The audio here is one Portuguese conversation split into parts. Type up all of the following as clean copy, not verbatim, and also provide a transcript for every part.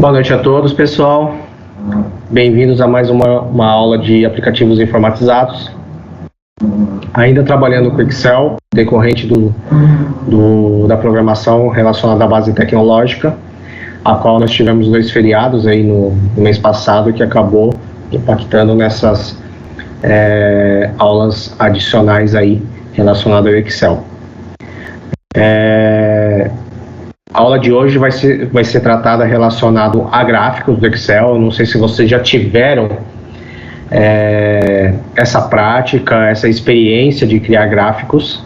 Boa noite a todos, pessoal. Bem-vindos a mais uma aula de aplicativos informatizados. Ainda trabalhando com Excel, decorrente da programação relacionada à base tecnológica, a qual nós tivemos 2 feriados aí no mês passado, que acabou impactando nessas aulas adicionais aí relacionadas ao Excel. A aula de hoje vai ser tratada relacionada a gráficos do Excel. Eu não sei se vocês já tiveram essa prática, essa experiência de criar gráficos,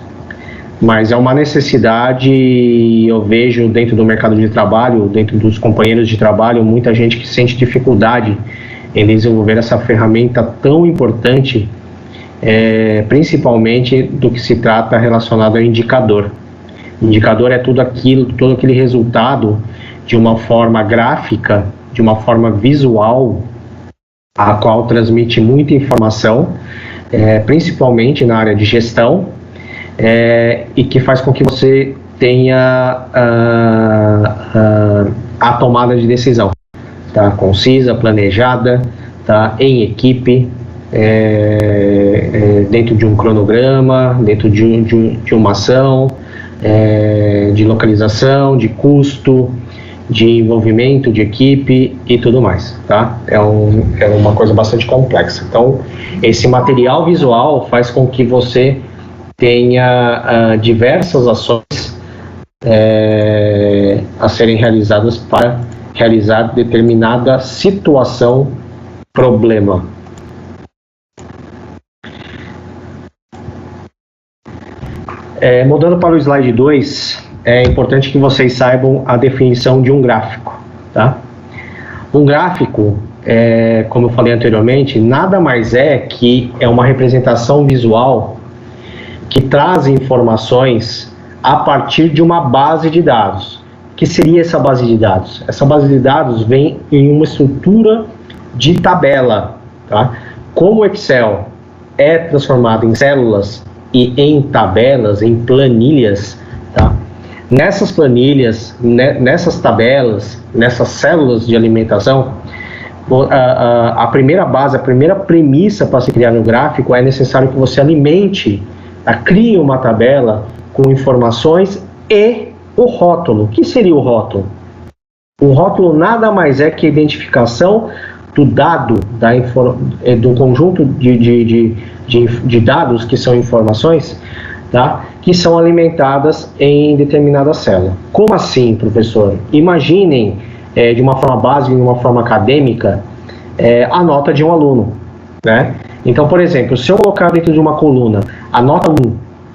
mas é uma necessidade. Eu vejo dentro do mercado de trabalho, dentro dos companheiros de trabalho, muita gente que sente dificuldade em desenvolver essa ferramenta tão importante, principalmente do que se trata relacionado ao indicador. Indicador é todo aquele resultado de uma forma gráfica, de uma forma visual, a qual transmite muita informação, principalmente na área de gestão, e que faz com que você tenha a tomada de decisão, tá? Concisa, planejada, tá? Em equipe, dentro de um cronograma, dentro de uma ação, de localização, de custo, de envolvimento de equipe e tudo mais, tá? É uma coisa bastante complexa. Então, esse material visual faz com que você tenha diversas ações a serem realizadas para realizar determinada situação, problema. Mudando para o slide 2, é importante que vocês saibam a definição de um gráfico, tá? Um gráfico, como eu falei anteriormente, nada mais é que uma representação visual que traz informações a partir de uma base de dados. O que seria essa base de dados? Essa base de dados vem em uma estrutura de tabela, tá? Como o Excel é transformado em células e em tabelas, em planilhas, tá? Nessas planilhas, nessas tabelas, nessas células de alimentação, a primeira base, a primeira premissa para se criar um gráfico é necessário que você alimente, crie uma tabela com informações e o rótulo. O que seria o rótulo? O rótulo nada mais é que a identificação do dado, do conjunto de dados que são informações, tá? Que são alimentadas em determinada célula. Como assim, professor? Imaginem, de uma forma básica, de uma forma acadêmica, a nota de um aluno, né? Então, por exemplo, se eu colocar dentro de uma coluna a nota 1,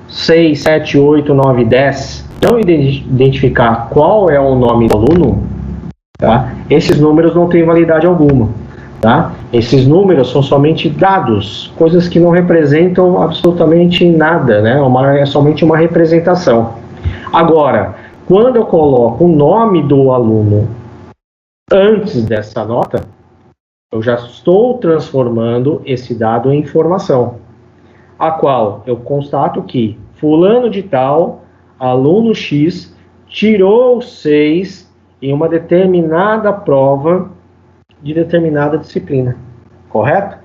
6, 7, 8, 9, 10, não identificar qual é o nome do aluno, tá? Esses números não têm validade alguma. Tá? Esses números são somente dados, coisas que não representam absolutamente nada, né? É somente uma representação. Agora, quando eu coloco o nome do aluno antes dessa nota, eu já estou transformando esse dado em informação, a qual eu constato que fulano de tal, aluno X, tirou 6 em uma determinada prova de determinada disciplina, correto?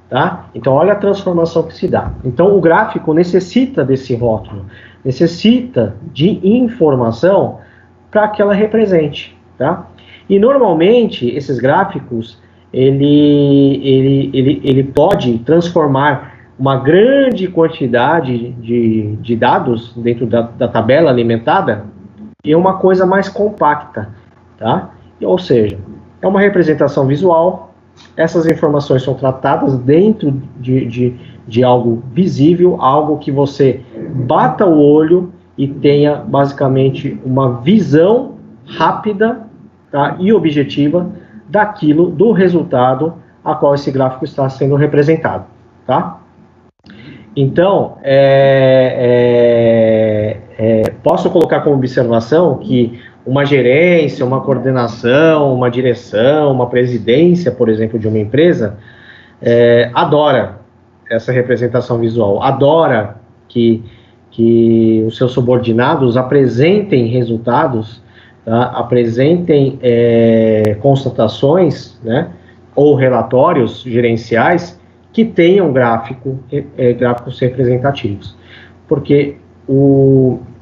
Tá? Então, olha a transformação que se dá. Então, o gráfico necessita desse rótulo, necessita de informação para que ela represente, tá? E, normalmente, esses gráficos, ele pode transformar uma grande quantidade de dados dentro da tabela alimentada em uma coisa mais compacta, tá? Ou seja, é uma representação visual, essas informações são tratadas dentro de algo visível, algo que você bata o olho e tenha basicamente uma visão rápida, tá, e objetiva do resultado a qual esse gráfico está sendo representado, tá? Então, posso colocar como observação que uma gerência, uma coordenação, uma direção, uma presidência, por exemplo, de uma empresa, adora essa representação visual, adora que os seus subordinados apresentem resultados tá? Apresentem constatações, né, ou relatórios gerenciais que tenham gráficos representativos, porque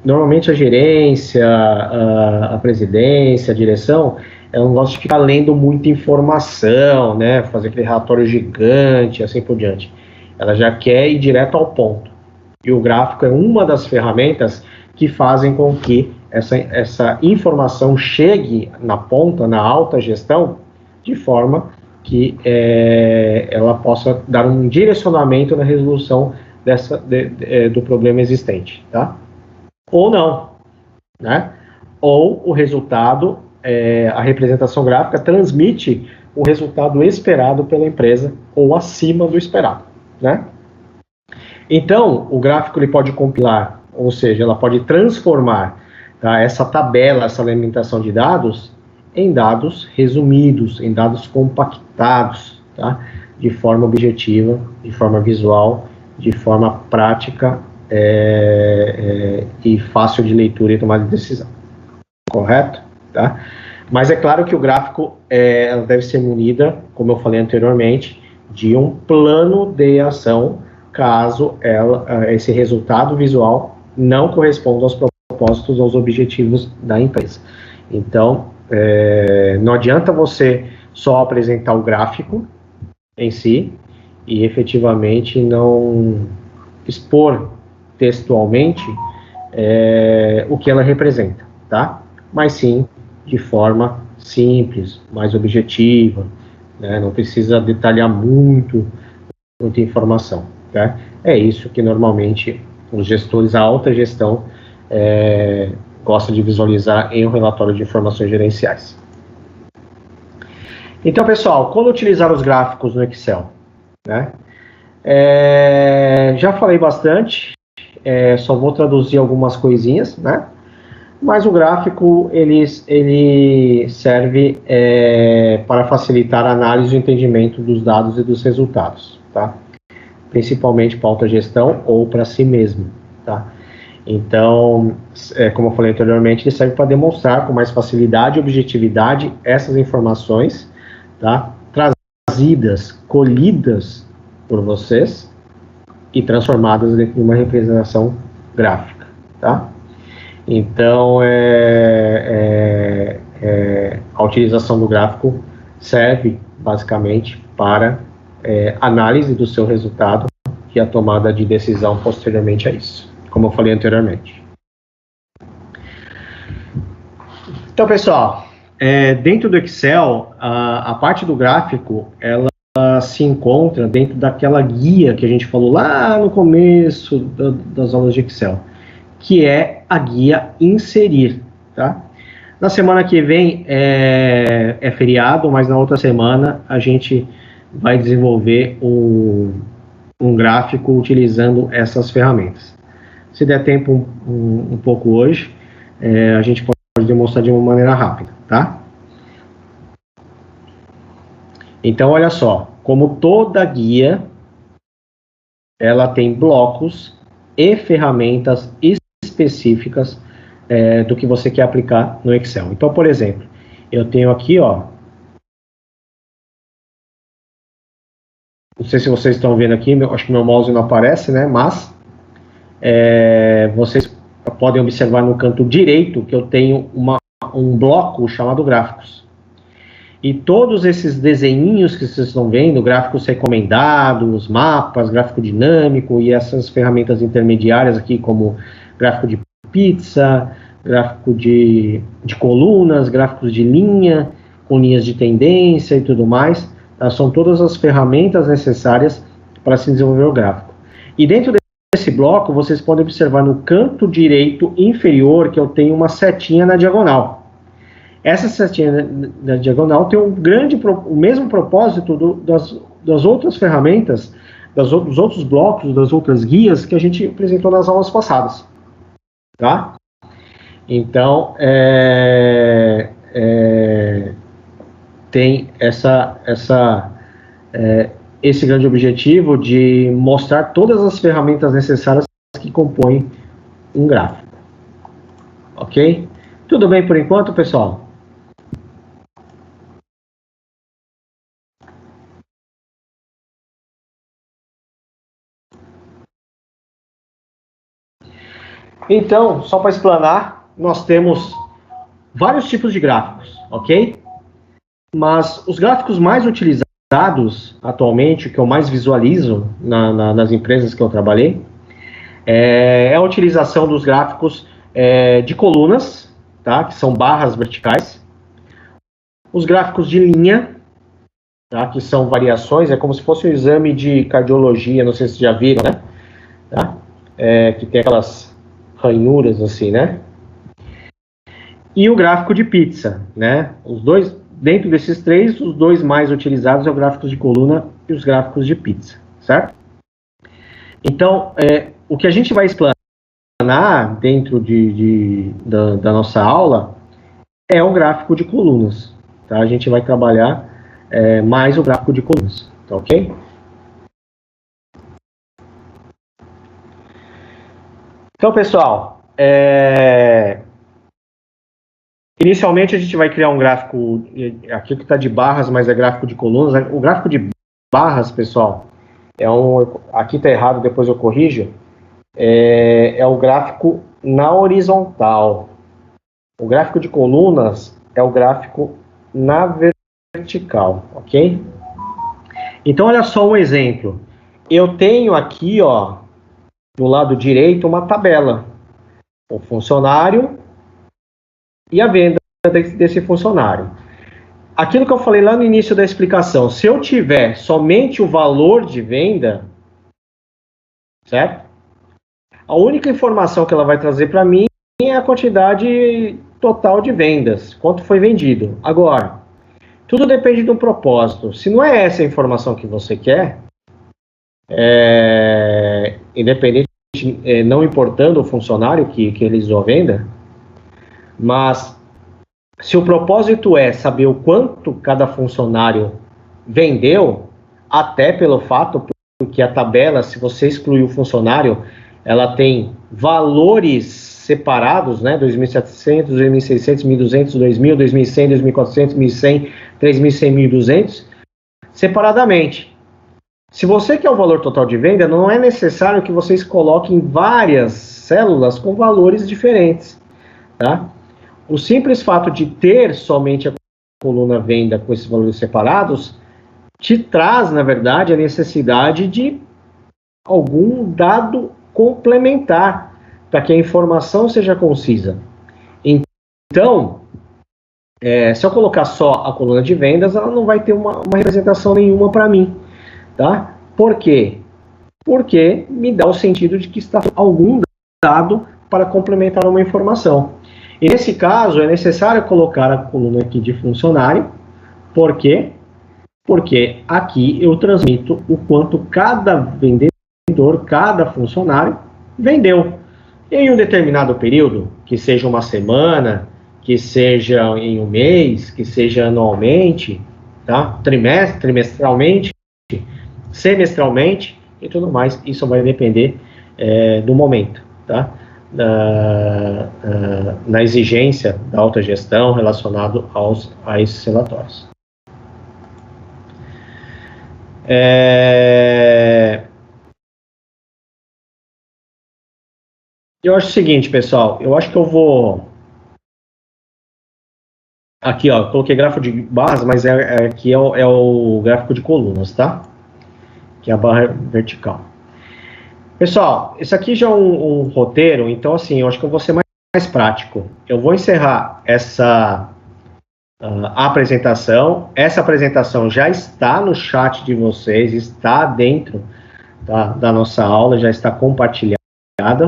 normalmente a gerência, a presidência, a direção, ela não gosta de ficar lendo muita informação, né, fazer aquele relatório gigante, assim por diante. Ela já quer ir direto ao ponto. E o gráfico é uma das ferramentas que fazem com que essa informação chegue na ponta, na alta gestão, de forma que ela possa dar um direcionamento na resolução do problema existente, tá? Ou não, né? Ou o resultado, a representação gráfica transmite o resultado esperado pela empresa ou acima do esperado, né? Então, o gráfico ele pode compilar, ou seja, ela pode transformar, tá, essa tabela, essa alimentação de dados, em dados resumidos, em dados compactados, tá, de forma objetiva, de forma visual, de forma prática e fácil de leitura e tomada de decisão. Correto? Tá? Mas é claro que o gráfico ela deve ser munida, como eu falei anteriormente, de um plano de ação, caso esse resultado visual não corresponda aos propósitos, aos objetivos da empresa. Então, não adianta você só apresentar o gráfico em si e efetivamente não expor textualmente o que ela representa, tá? Mas sim de forma simples, mais objetiva, né? Não precisa detalhar muita informação, tá? É isso que normalmente os gestores, a alta gestão, gosta de visualizar em um relatório de informações gerenciais. Então, pessoal, como utilizar os gráficos no Excel, né? Já falei bastante, só vou traduzir algumas coisinhas, né? Mas o gráfico ele serve para facilitar a análise e o entendimento dos dados e dos resultados, tá? Principalmente para a autogestão ou para si mesmo, tá? Então, como eu falei anteriormente, ele serve para demonstrar com mais facilidade e objetividade essas informações, tá? Trazidas, colhidas por vocês e transformadas dentro de uma representação gráfica, tá? Então, a utilização do gráfico serve basicamente para análise do seu resultado e a tomada de decisão posteriormente a isso, como eu falei anteriormente. Então, pessoal, dentro do Excel, a parte do gráfico, ela se encontra dentro daquela guia que a gente falou lá no começo das aulas de Excel, que é a guia Inserir, tá? Na semana que vem é feriado, mas na outra semana a gente vai desenvolver um gráfico utilizando essas ferramentas. Se der tempo um pouco hoje, a gente pode demonstrar de uma maneira rápida, tá? Então, olha só, como toda guia, ela tem blocos e ferramentas específicas do que você quer aplicar no Excel. Então, por exemplo, eu tenho aqui, ó, não sei se vocês estão vendo aqui, acho que meu mouse não aparece, né, mas vocês podem observar no canto direito que eu tenho um bloco chamado gráficos. E todos esses desenhinhos que vocês estão vendo, gráficos recomendados, mapas, gráfico dinâmico e essas ferramentas intermediárias aqui, como gráfico de pizza, gráfico de colunas, gráficos de linha, com linhas de tendência e tudo mais, tá? São todas as ferramentas necessárias para se desenvolver o gráfico. E dentro desse bloco, vocês podem observar no canto direito inferior que eu tenho uma setinha na diagonal. Essa setinha na diagonal tem o mesmo propósito das outras ferramentas, dos outros blocos, das outras guias que a gente apresentou nas aulas passadas, tá? Então, tem esse grande objetivo de mostrar todas as ferramentas necessárias que compõem um gráfico, ok? Tudo bem por enquanto, pessoal? Então, só para explanar, nós temos vários tipos de gráficos, ok? Mas os gráficos mais utilizados atualmente, que eu mais visualizo nas empresas que eu trabalhei, é a utilização dos gráficos de colunas, tá? Que são barras verticais. Os gráficos de linha, tá? Que são variações, é como se fosse um exame de cardiologia, não sei se vocês já viram, né? Tá? Que tem aquelas ranhuras assim, né? E o gráfico de pizza, né? Os dois, dentro desses três, os dois mais utilizados é o gráfico de coluna e os gráficos de pizza, certo? Então, o que a gente vai explanar dentro da nossa aula é o gráfico de colunas, tá? A gente vai trabalhar mais o gráfico de colunas, tá ok? Então, pessoal, inicialmente a gente vai criar um gráfico, aqui que está de barras, mas é gráfico de colunas. O gráfico de barras, pessoal, aqui está errado, depois eu corrijo, é o gráfico na horizontal. O gráfico de colunas é o gráfico na vertical, ok? Então, olha só um exemplo. Eu tenho aqui, ó, do lado direito, uma tabela. O funcionário e a venda desse funcionário. Aquilo que eu falei lá no início da explicação, se eu tiver somente o valor de venda, certo? A única informação que ela vai trazer para mim é a quantidade total de vendas, quanto foi vendido. Agora, tudo depende do propósito. Se não é essa a informação que você quer, independente, não importando o funcionário que realizou a venda, mas se o propósito é saber o quanto cada funcionário vendeu, até pelo fato que a tabela, se você excluir o funcionário, ela tem valores separados, né? 2.700, 2.600, 1.200, 2.000, 2.100, 2.400, 1.100, 3.100, 1.200, separadamente. Se você quer o valor total de venda, não é necessário que vocês coloquem várias células com valores diferentes, tá? O simples fato de ter somente a coluna venda com esses valores separados te traz, na verdade, a necessidade de algum dado complementar para que a informação seja concisa. Então, se eu colocar só a coluna de vendas, ela não vai ter uma representação nenhuma para mim, tá? Por quê? Porque me dá o sentido de que está algum dado para complementar uma informação. E nesse caso, é necessário colocar a coluna aqui de funcionário. Por quê? Porque aqui eu transmito o quanto cada vendedor, cada funcionário vendeu. Em um determinado período, que seja uma semana, que seja em um mês, que seja anualmente, tá? Trimestralmente, semestralmente e tudo mais. Isso vai depender do momento, tá? Na exigência da autogestão relacionado a esses relatórios. Eu acho o seguinte, pessoal, eu acho que eu vou... Aqui, ó, coloquei gráfico de barras, mas aqui é o gráfico de colunas, tá? Que é a barra vertical. Pessoal, isso aqui já é um roteiro, então assim, eu acho que eu vou ser mais prático. Eu vou encerrar essa apresentação. Essa apresentação já está no chat de vocês, está dentro da nossa aula, já está compartilhada.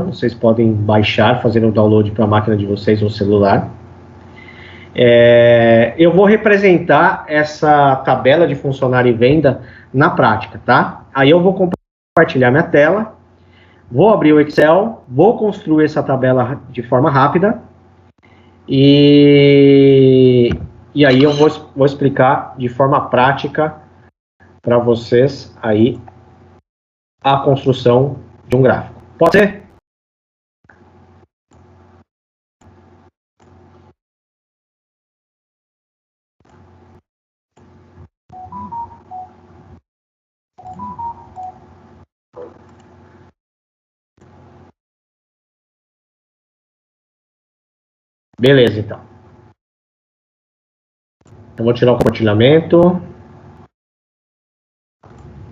Vocês podem baixar, fazer o download para a máquina de vocês ou celular. Eu vou representar essa tabela de funcionário e venda na prática, tá? Aí eu vou compartilhar minha tela, vou abrir o Excel, vou construir essa tabela de forma rápida e aí eu vou explicar de forma prática para vocês aí a construção de um gráfico. Pode ser? Beleza, então. Eu vou tirar o compartilhamento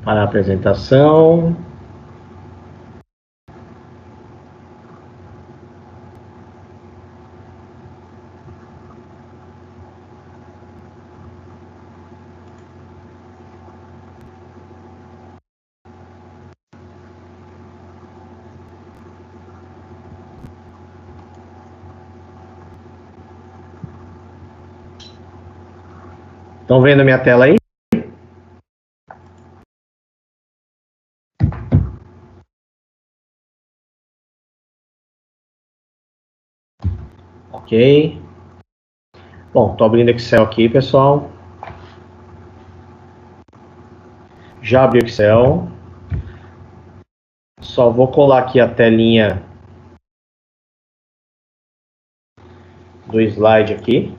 para a apresentação. Estão vendo a minha tela aí? Ok. Bom, estou abrindo o Excel aqui, pessoal. Já abri o Excel. Só vou colar aqui a telinha do slide aqui.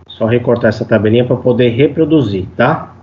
Só recortar essa tabelinha para poder reproduzir, tá?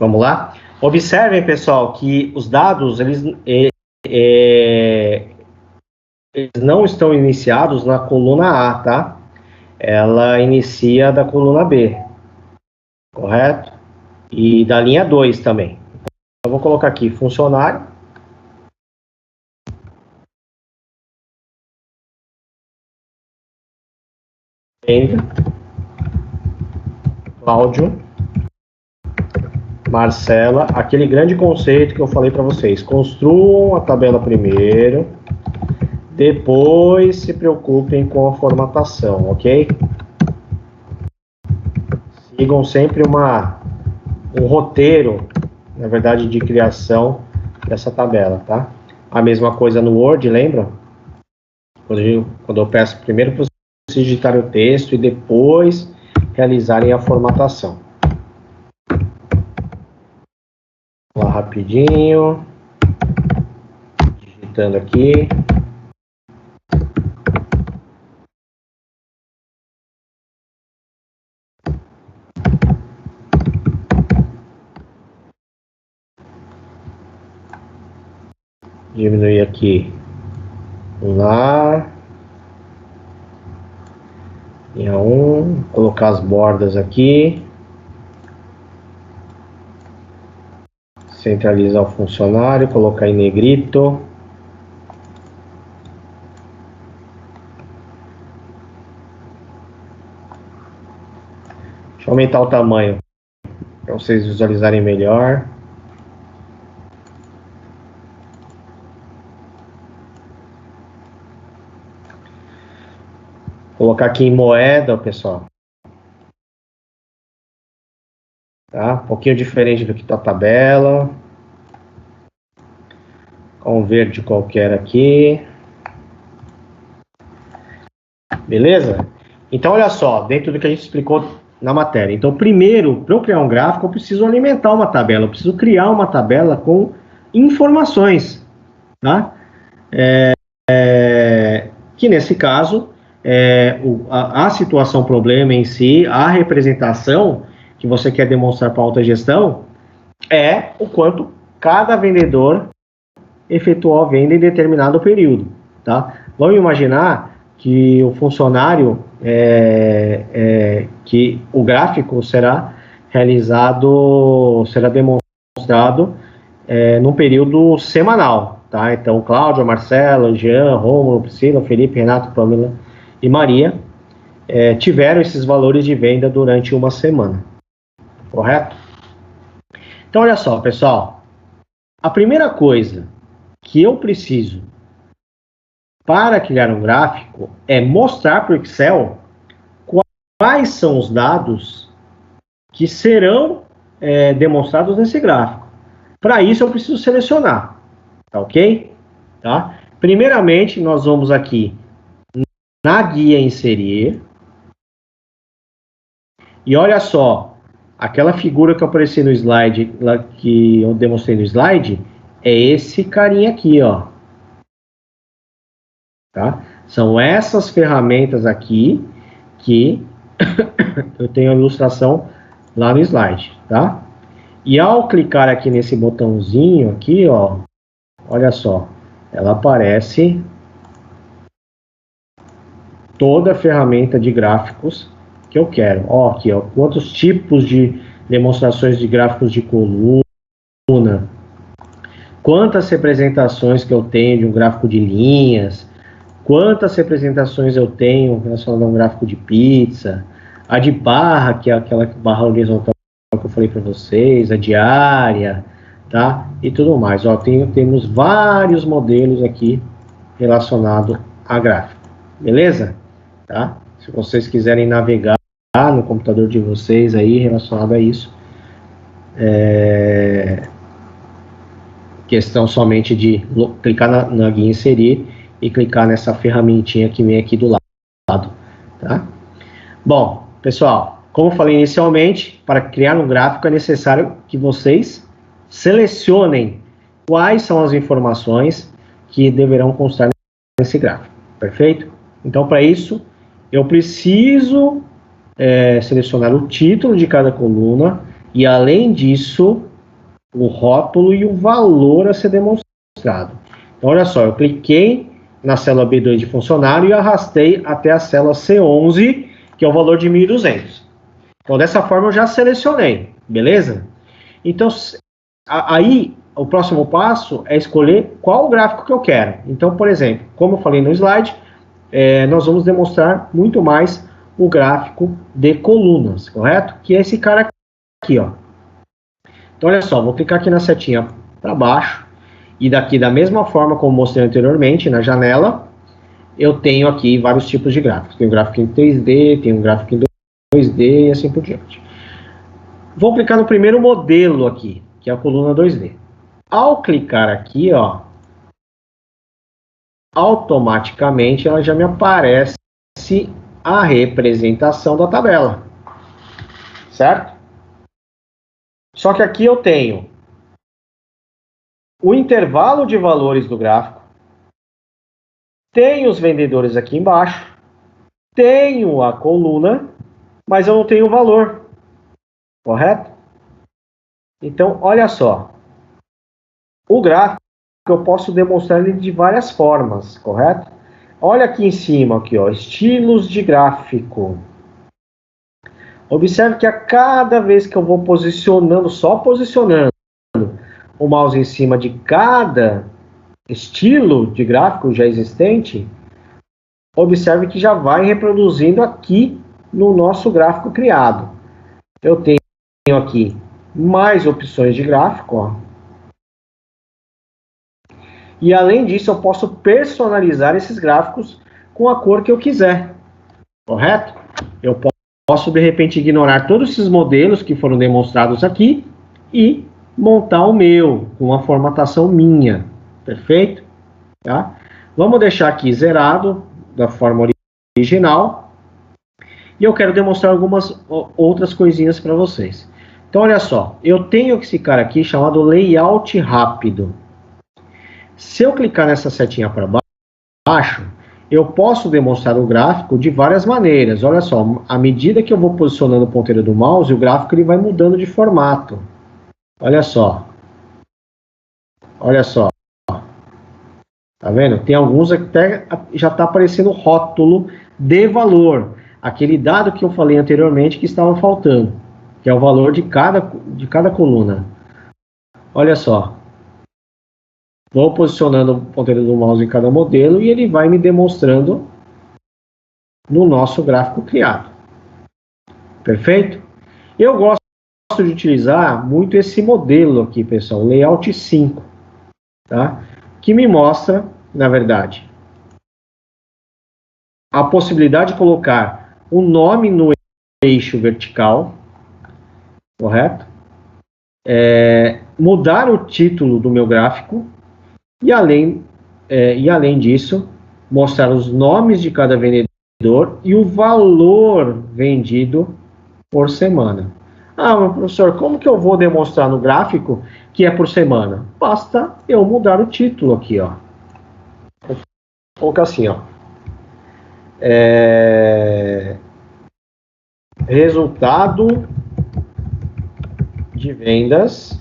Vamos lá? Observem, pessoal, que os dados, eles não estão iniciados na coluna A, tá? Ela inicia da coluna B, correto? E da linha 2 também. Eu vou colocar aqui funcionário. Cláudio. Marcela, aquele grande conceito que eu falei para vocês. Construam a tabela primeiro, depois se preocupem com a formatação, ok? Sigam sempre um roteiro, na verdade, de criação dessa tabela, tá? A mesma coisa no Word, lembra? Quando eu peço primeiro para vocês digitarem o texto e depois realizarem a formatação. Lá rapidinho, digitando aqui. Diminuir aqui. Vamos lá. Linha 1, colocar as bordas aqui. Centralizar o funcionário, colocar em negrito. Deixa eu aumentar o tamanho para vocês visualizarem melhor. Colocar aqui em moeda, pessoal. Tá? Um pouquinho diferente do que está a tabela. Com um verde qualquer aqui. Beleza? Então, olha só, dentro do que a gente explicou na matéria. Então, primeiro, para eu criar um gráfico, eu preciso alimentar uma tabela. Eu preciso criar uma tabela com informações. Tá? Que nesse caso, a situação problema em si, a representação que você quer demonstrar para a alta gestão é o quanto cada vendedor efetuou a venda em determinado período, tá? Vamos imaginar que o funcionário, que o gráfico será realizado, será demonstrado num período semanal, tá? Então, Cláudia, Marcela, Jean, Rômulo, Priscila, Felipe, Renato, Pamela e Maria tiveram esses valores de venda durante uma semana, correto? Então, olha só, pessoal, a primeira coisa que eu preciso para criar um gráfico é mostrar para o Excel quais são os dados que serão demonstrados nesse gráfico. Para isso eu preciso selecionar, tá ok? Tá? Primeiramente, nós vamos aqui na guia inserir. E olha só, aquela figura que apareceu no slide, que eu demonstrei no slide, é esse carinha aqui, ó. Tá? São essas ferramentas aqui que eu tenho a ilustração lá no slide, tá? E ao clicar aqui nesse botãozinho aqui, ó, olha só, ela aparece toda a ferramenta de gráficos que eu quero. Ó, aqui, ó, quantos tipos de demonstrações de gráficos de coluna, quantas representações que eu tenho de um gráfico de linhas, quantas representações eu tenho relacionado a um gráfico de pizza, a de barra, que é aquela barra horizontal que eu falei para vocês, a diária, tá? E tudo mais. Ó, temos vários modelos aqui relacionados a gráfico, beleza? Tá? Se vocês quiserem navegar no computador de vocês aí relacionado a isso, questão somente de clicar na guia inserir e clicar nessa ferramentinha que vem aqui do lado, tá? Bom, pessoal, como eu falei inicialmente, para criar um gráfico é necessário que vocês selecionem quais são as informações que deverão constar nesse gráfico, perfeito? Então, para isso, eu preciso selecionar o título de cada coluna e, além disso, o rótulo e o valor a ser demonstrado. Então, olha só, eu cliquei na célula B2 de funcionário e arrastei até a célula C11, que é o valor de 1.200. Então, dessa forma, eu já selecionei, beleza? Então, aí, o próximo passo é escolher qual o gráfico que eu quero. Então, por exemplo, como eu falei no slide, nós vamos demonstrar muito mais o gráfico de colunas, correto? Que é esse cara aqui, ó. Então, olha só, vou clicar aqui na setinha para baixo, e daqui, da mesma forma como mostrei anteriormente, na janela, eu tenho aqui vários tipos de gráficos. Tem um gráfico em 3D, tem um gráfico em 2D e assim por diante. Vou clicar no primeiro modelo aqui, que é a coluna 2D. Ao clicar aqui, ó, automaticamente ela já me aparece a representação da tabela, certo? Só que aqui eu tenho o intervalo de valores do gráfico, tenho os vendedores aqui embaixo, tenho a coluna, mas eu não tenho o valor, correto? Então, olha só, o gráfico eu posso demonstrar ele de várias formas, correto? Olha aqui em cima, aqui, ó, estilos de gráfico. Observe que a cada vez que eu vou posicionando, só posicionando o mouse em cima de cada estilo de gráfico já existente, observe que já vai reproduzindo aqui no nosso gráfico criado. Eu tenho aqui mais opções de gráfico, ó. E além disso, eu posso personalizar esses gráficos com a cor que eu quiser, correto? Eu posso, de repente, ignorar todos esses modelos que foram demonstrados aqui e montar o meu, com uma formatação minha, perfeito? Tá? Vamos deixar aqui zerado, da forma original, e eu quero demonstrar algumas outras coisinhas para vocês. Então, olha só, eu tenho esse cara aqui chamado layout rápido. Se eu clicar nessa setinha para baixo, eu posso demonstrar o gráfico de várias maneiras. Olha só, à medida que eu vou posicionando o ponteiro do mouse, o gráfico ele vai mudando de formato. Olha só. Olha só. Tá vendo? Tem alguns que até já está aparecendo rótulo de valor. Aquele dado que eu falei anteriormente que estava faltando, que é o valor de cada coluna. Olha só. Vou posicionando o ponteiro do mouse em cada modelo e ele vai me demonstrando no nosso gráfico criado. Perfeito? Eu gosto de utilizar muito esse modelo aqui, pessoal, Layout 5, tá? que me mostra, na verdade, a possibilidade de colocar o nome no eixo vertical, correto? Mudar o título do meu gráfico e além disso, mostrar os nomes de cada vendedor e o valor vendido por semana. Ah, meu professor, como que eu vou demonstrar no gráfico que é por semana? Basta eu mudar o título aqui, ó. Vou colocar assim, ó. Resultado de vendas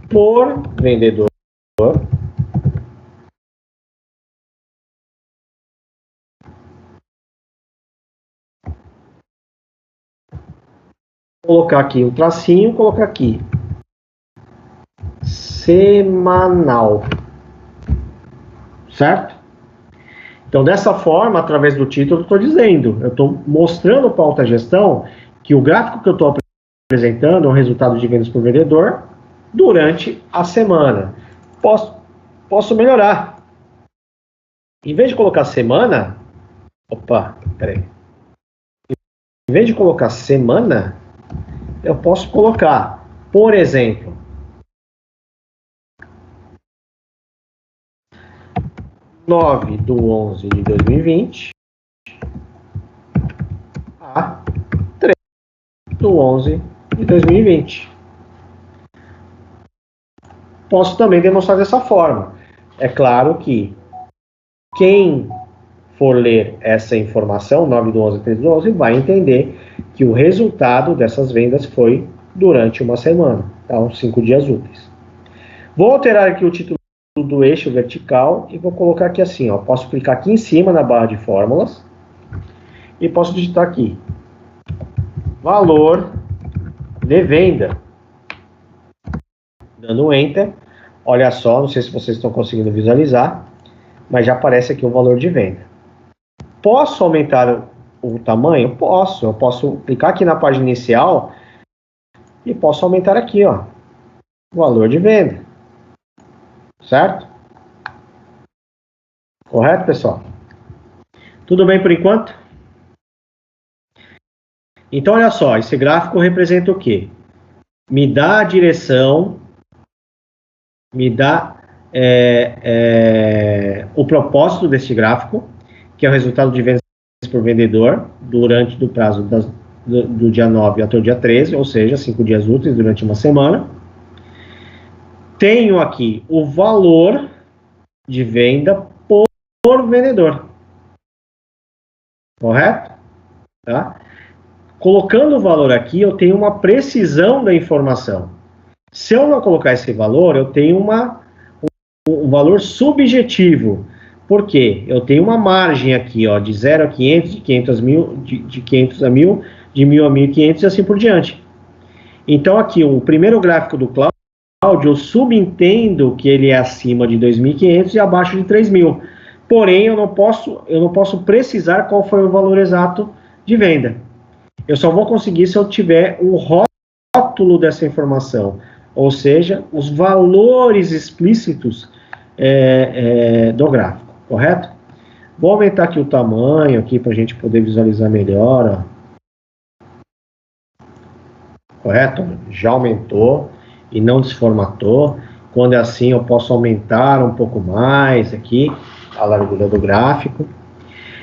por vendedor colocar aqui um tracinho, colocar aqui semanal, certo? Então, dessa forma, através do título, eu estou dizendo, eu estou mostrando para a alta gestão que o gráfico que eu estou apresentando é um resultado de vendas por vendedor durante a semana. Posso melhorar. Em vez de colocar semana, em vez de colocar semana, eu posso colocar, por exemplo, 9/11/2020 a 3/11/2020. Posso também demonstrar dessa forma. É claro que quem for ler essa informação, 9/11 a 3/11, vai entender que o resultado dessas vendas foi durante uma semana, então 5 dias úteis. Vou alterar aqui o título do eixo vertical e vou colocar aqui assim, ó. Posso clicar aqui em cima na barra de fórmulas e posso digitar aqui valor de venda, dando Enter. Olha só, não sei se vocês estão conseguindo visualizar, mas já aparece aqui o valor de venda. Posso aumentar o tamanho? Posso. Eu posso clicar aqui na página inicial e posso aumentar aqui, ó, o valor de venda. Certo? Correto, pessoal? Tudo bem por enquanto? Então, olha só, esse gráfico representa o quê? Me dá a direção, me dá o propósito desse gráfico, que é o resultado de vendas por vendedor durante o prazo do dia 9 até o dia 13, ou seja, 5 dias úteis durante uma semana. Tenho aqui o valor de venda por vendedor. Correto? Tá? Colocando o valor aqui, eu tenho uma precisão da informação. Se eu não colocar esse valor, eu tenho um valor subjetivo. Por quê? Eu tenho uma margem aqui, ó, de 0 a 500, de 500 a 1000, de 500 a 1000, de 1000 a 1500 e assim por diante. Então aqui, o primeiro gráfico do Cláudio, eu subentendo que ele é acima de 2.500 e abaixo de 3.000. Porém, eu não posso precisar qual foi o valor exato de venda. Eu só vou conseguir se eu tiver um rótulo dessa informação, ou seja, os valores explícitos do gráfico, correto? Vou aumentar aqui o tamanho aqui para a gente poder visualizar melhor, ó. Correto? Já aumentou e não desformatou. Quando é assim, eu posso aumentar um pouco mais aqui a largura do gráfico.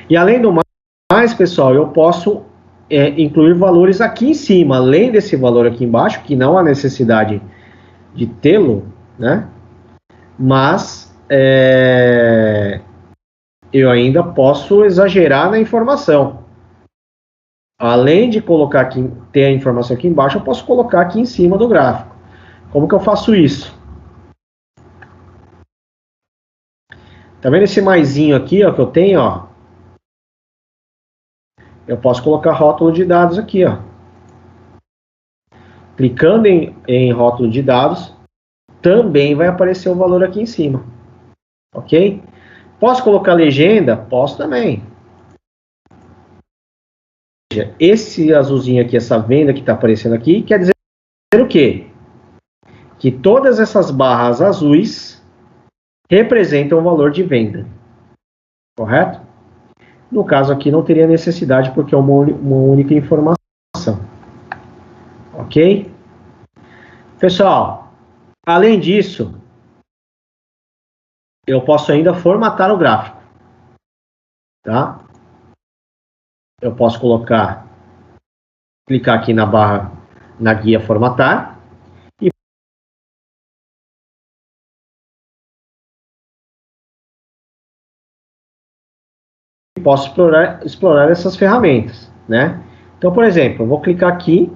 E além do mais, pessoal, eu posso incluir valores aqui em cima, além desse valor aqui embaixo, que não há necessidade de tê-lo, né? Mas eu ainda posso exagerar na informação. Além de colocar aqui, ter a informação aqui embaixo, eu posso colocar aqui em cima do gráfico. Como que eu faço isso? Tá vendo esse maisinho aqui, ó, que eu tenho, ó? Eu posso colocar rótulo de dados aqui, ó. Clicando em rótulo de dados, também vai aparecer o valor aqui em cima. Ok? Posso colocar legenda? Posso também. Esse azulzinho aqui, essa venda que está aparecendo aqui, quer dizer o quê? Que todas essas barras azuis representam o valor de venda, correto? No caso aqui não teria necessidade porque é uma única informação, ok? Pessoal, além disso, eu posso ainda formatar o gráfico, tá? Eu posso clicar aqui na barra, na guia formatar, e posso explorar essas ferramentas, né? Então, por exemplo, eu vou clicar aqui,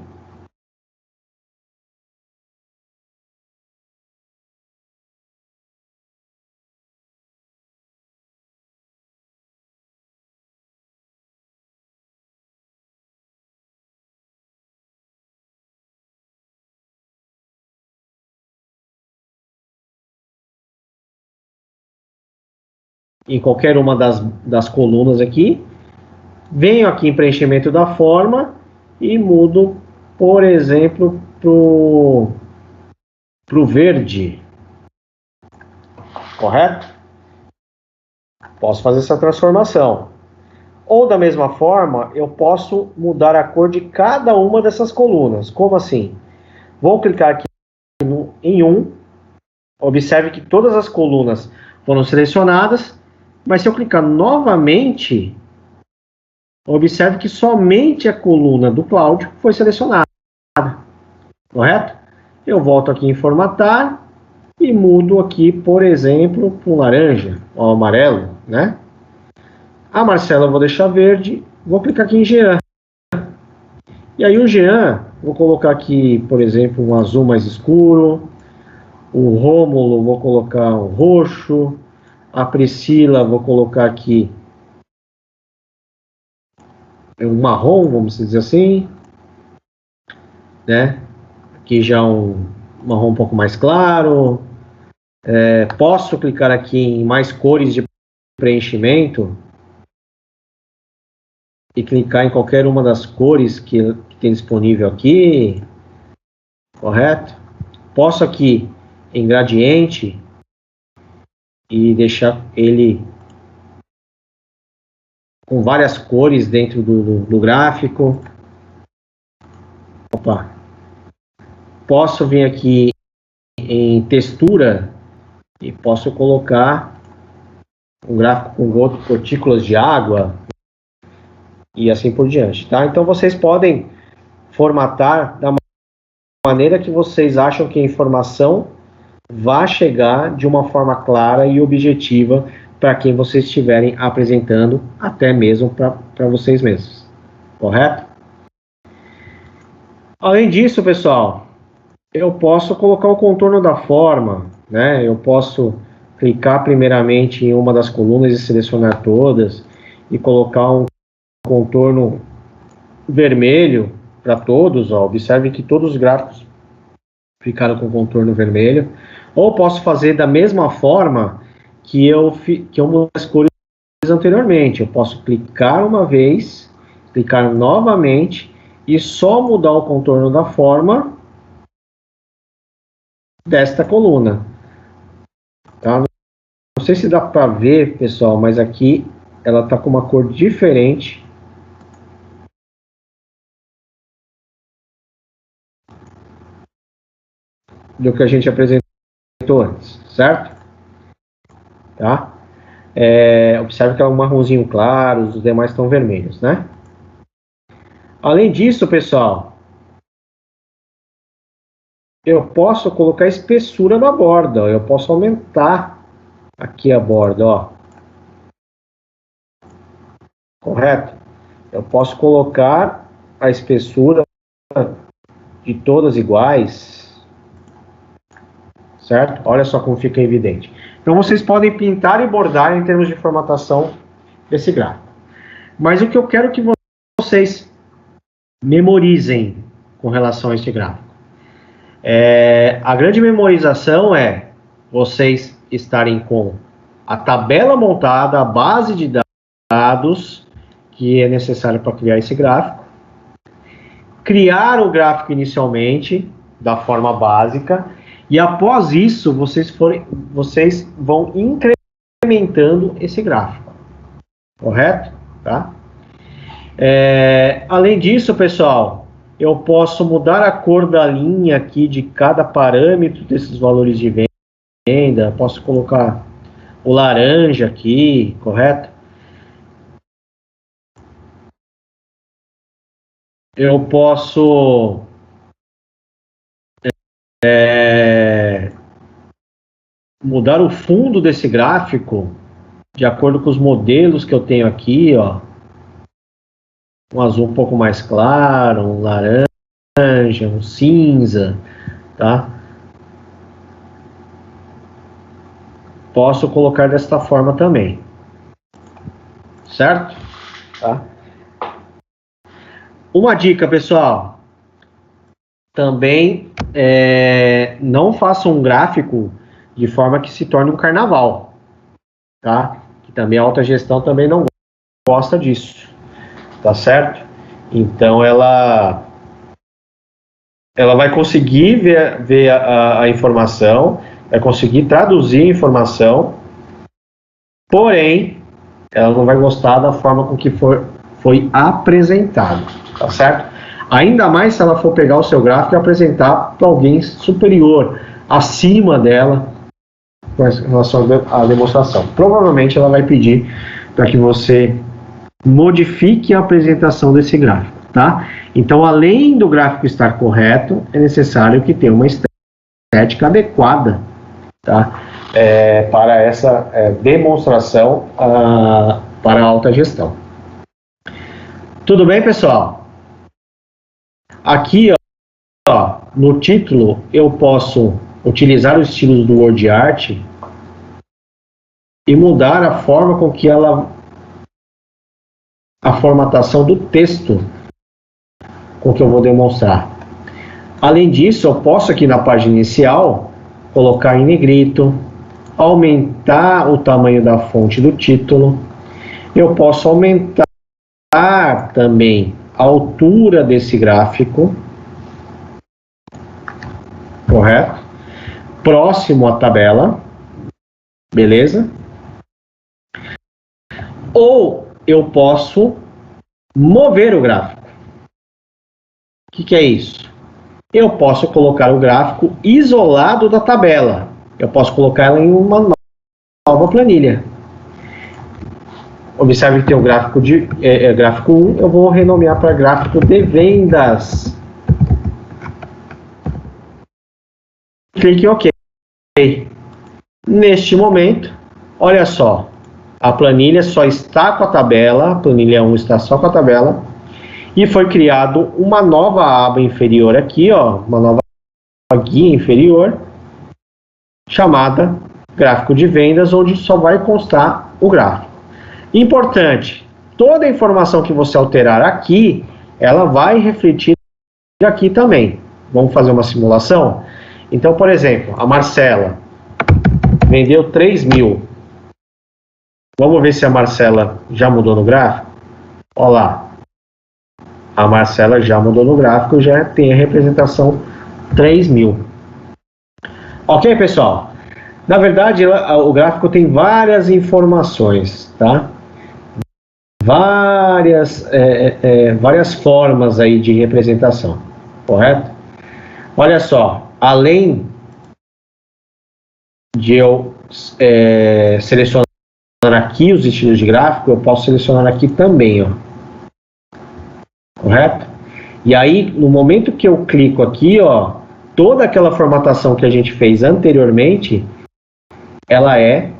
em qualquer uma das colunas aqui, venho aqui em preenchimento da forma e mudo, por exemplo, pro verde, correto? Posso fazer essa transformação. Ou da mesma forma, eu posso mudar a cor de cada uma dessas colunas. Como assim? Vou clicar aqui em um, observe que todas as colunas foram selecionadas, mas se eu clicar novamente, observe que somente a coluna do Cláudio foi selecionada, correto? Eu volto aqui em formatar e mudo aqui, por exemplo, para o laranja ou amarelo, né? A Marcela eu vou deixar verde, vou clicar aqui em Jean. E aí o Jean, vou colocar aqui, por exemplo, um azul mais escuro. O Rômulo, vou colocar um roxo. A Priscila, vou colocar aqui um marrom, vamos dizer assim, né? Aqui já um marrom um pouco mais claro. Posso clicar aqui em mais cores de preenchimento e clicar em qualquer uma das cores que tem disponível aqui, correto? Posso aqui em gradiente e deixar ele com várias cores dentro do gráfico. Opa. Posso vir aqui em textura e posso colocar um gráfico com gotículas de água e assim por diante, tá? Então vocês podem formatar da maneira que vocês acham que a informação vai chegar de uma forma clara e objetiva para quem vocês estiverem apresentando, até mesmo para vocês mesmos, correto? Além disso, pessoal, eu posso colocar o contorno da forma, né? Eu posso clicar primeiramente em uma das colunas e selecionar todas e colocar um contorno vermelho para todos, ó. Observe que todos os gráficos ficaram com contorno vermelho. Ou posso fazer da mesma forma que eu mudei as cores anteriormente. Eu posso clicar uma vez, clicar novamente e só mudar o contorno da forma desta coluna. Tá? Não sei se dá para ver, pessoal, mas aqui ela está com uma cor diferente do que a gente apresentou antes, certo? Tá? Observe que é um marronzinho claro, os demais estão vermelhos, né? Além disso, pessoal, eu posso colocar espessura na borda, ó. Eu posso aumentar aqui a borda, ó. Correto? Eu posso colocar a espessura de todas iguais, certo? Olha só como fica evidente. Então vocês podem pintar e bordar em termos de formatação desse gráfico. Mas o que eu quero que vocês memorizem com relação a este gráfico. A grande memorização é vocês estarem com a tabela montada, a base de dados que é necessário para criar esse gráfico, criar o gráfico inicialmente da forma básica E após isso, vocês vão incrementando esse gráfico, correto? Tá? Além disso, pessoal, eu posso mudar a cor da linha aqui de cada parâmetro desses valores de venda. Posso colocar o laranja aqui, correto? Eu posso mudar o fundo desse gráfico de acordo com os modelos que eu tenho aqui, ó. Um azul um pouco mais claro, um laranja, um cinza, tá? Posso colocar desta forma também, certo? Tá? Uma dica, pessoal, também não faça um gráfico de forma que se torne um carnaval, tá? Que também a alta gestão também não gosta disso, tá certo? Então ela vai conseguir ver a informação, vai conseguir traduzir a informação, porém ela não vai gostar da forma com que foi apresentado, tá certo? Ainda mais se ela for pegar o seu gráfico e apresentar para alguém superior, acima dela, com relação à demonstração. Provavelmente ela vai pedir para que você modifique a apresentação desse gráfico, tá? Então, além do gráfico estar correto, é necessário que tenha uma estética adequada, tá? Para essa demonstração para a alta gestão. Tudo bem, pessoal? Aqui, ó, no título, eu posso utilizar os estilos do WordArt e mudar a forma com que a formatação do texto com que eu vou demonstrar. Além disso, eu posso aqui na página inicial colocar em negrito, aumentar o tamanho da fonte do título. Eu posso aumentar também a altura desse gráfico, correto? Próximo à tabela, beleza? Ou eu posso mover o gráfico. O que é isso? Eu posso colocar o gráfico isolado da tabela. Eu posso colocar ela em uma nova planilha. Observe que tem o gráfico gráfico 1, eu vou renomear para gráfico de vendas. Clique em OK. Neste momento, olha só, a planilha só está com a tabela, a planilha 1 está só com a tabela, e foi criado uma nova aba inferior aqui, ó, uma nova guia inferior, chamada gráfico de vendas, onde só vai constar o gráfico. Importante, toda a informação que você alterar aqui, ela vai refletir aqui também. Vamos fazer uma simulação? Então, por exemplo, a Marcela vendeu 3.000. Vamos ver se a Marcela já mudou no gráfico? Olha lá. A Marcela já mudou no gráfico, já tem a representação 3.000. Ok, pessoal? Na verdade, o gráfico tem várias informações, tá? Várias formas aí de representação, correto? Olha só, além de eu selecionar aqui os estilos de gráfico, eu posso selecionar aqui também, ó. Correto? E aí, no momento que eu clico aqui, ó, toda aquela formatação que a gente fez anteriormente, ela é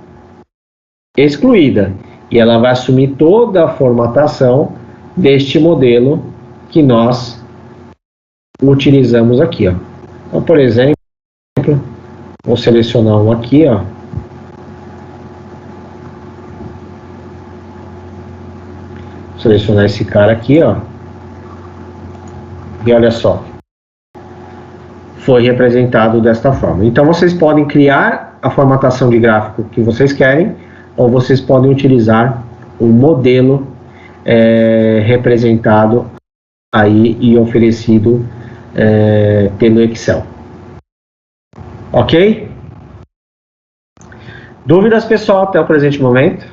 excluída. E ela vai assumir toda a formatação deste modelo que nós utilizamos aqui, ó. Então, por exemplo, vou selecionar um aqui, ó. Vou selecionar esse cara aqui, ó. E olha só. Foi representado desta forma. Então, vocês podem criar a formatação de gráfico que vocês querem, ou vocês podem utilizar um modelo representado aí e oferecido pelo Excel. Ok? Dúvidas, pessoal, até o presente momento?